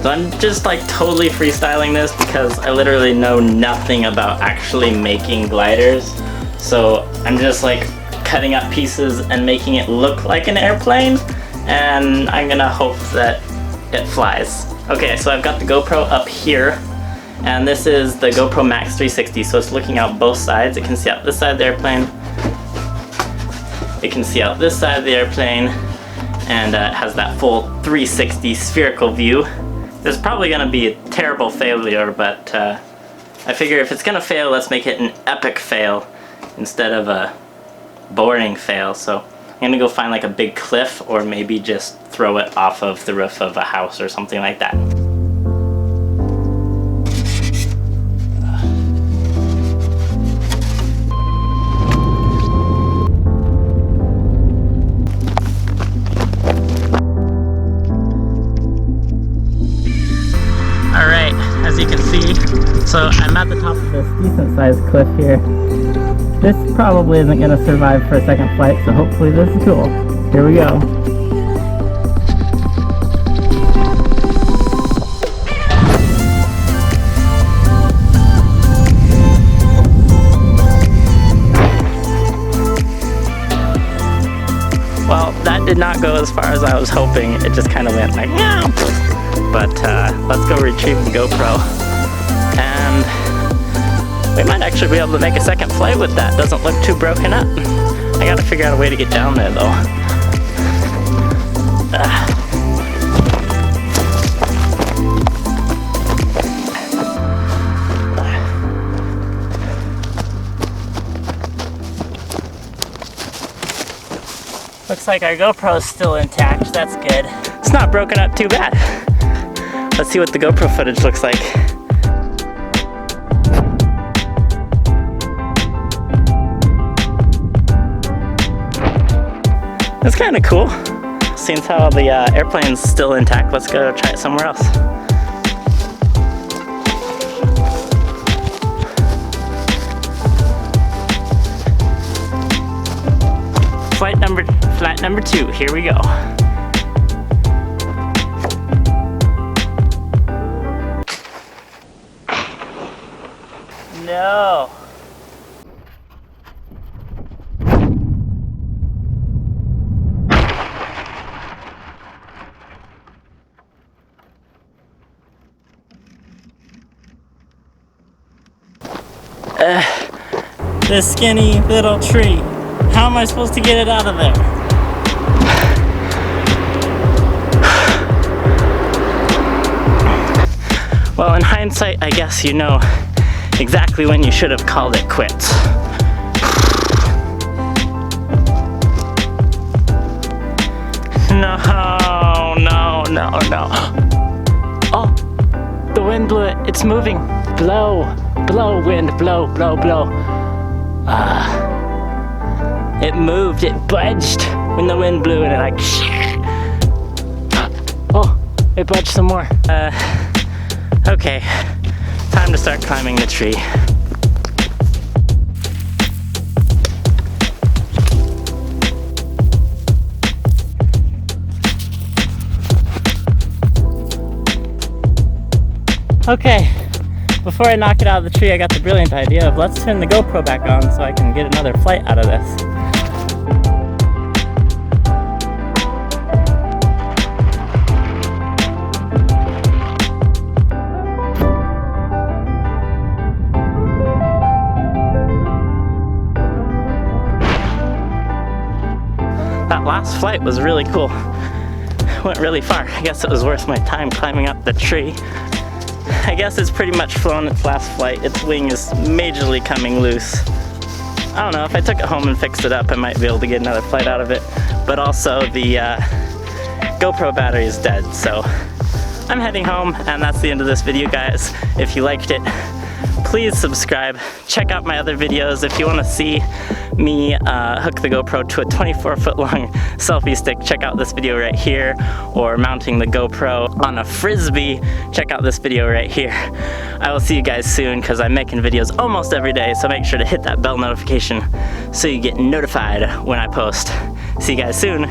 So I'm just like totally freestyling this because I literally know nothing about actually making gliders. So I'm just like cutting up pieces and making it look like an airplane, and I'm gonna hope that it flies. Okay, so I've got the GoPro up here, and this is the GoPro Max 360, so it's looking out both sides. It can see out this side of the airplane, it can see out this side of the airplane, and it has that full 360 spherical view. This is probably gonna be a terrible failure, but I figure if it's gonna fail, let's make it an epic fail instead of a boring fail. So I'm gonna go find like a big cliff, or maybe just throw it off of the roof of a house or something like that. Alright, as you can see, so I'm at the top of this decent sized cliff here. This probably isn't going to survive for a second flight, so hopefully this is cool. Here we go. Well, that did not go as far as I was hoping. It just kind of went like, yeah. But let's go retrieve the GoPro. And we might actually be able to make a second flight with that. Doesn't look too broken up. I gotta figure out a way to get down there though. Looks like our GoPro is still intact. That's good. It's not broken up too bad. Let's see what the GoPro footage looks like. That's kind of cool. Seeing how the airplane's still intact, let's go try it somewhere else. Flight number 2, here we go. No. This skinny little tree. How am I supposed to get it out of there? Well, in hindsight, I guess you know exactly when you should have called it quits. No. Oh, the wind blew it. It's moving. Blow, wind, blow. It moved, it budged when the wind blew, and it like, oh, it budged some more. Okay, time to start climbing the tree. Okay, before I knock it out of the tree, I got the brilliant idea of let's turn the GoPro back on so I can get another flight out of this. That last flight was really cool. Went really far. I guess it was worth my time climbing up the tree. I guess it's pretty much flown its last flight. Its wing is majorly coming loose. I don't know, if I took it home and fixed it up, I might be able to get another flight out of it. But also the GoPro battery is dead, so I'm heading home, and that's the end of this video, guys. If you liked it, please subscribe. Check out my other videos if you want to see me hook the GoPro to a 24-foot long selfie stick. Check out this video right here, or mounting the GoPro on a frisbee. Check out this video right here. I will see you guys soon because I'm making videos almost every day, so make sure to hit that bell notification so you get notified when I post. See you guys soon.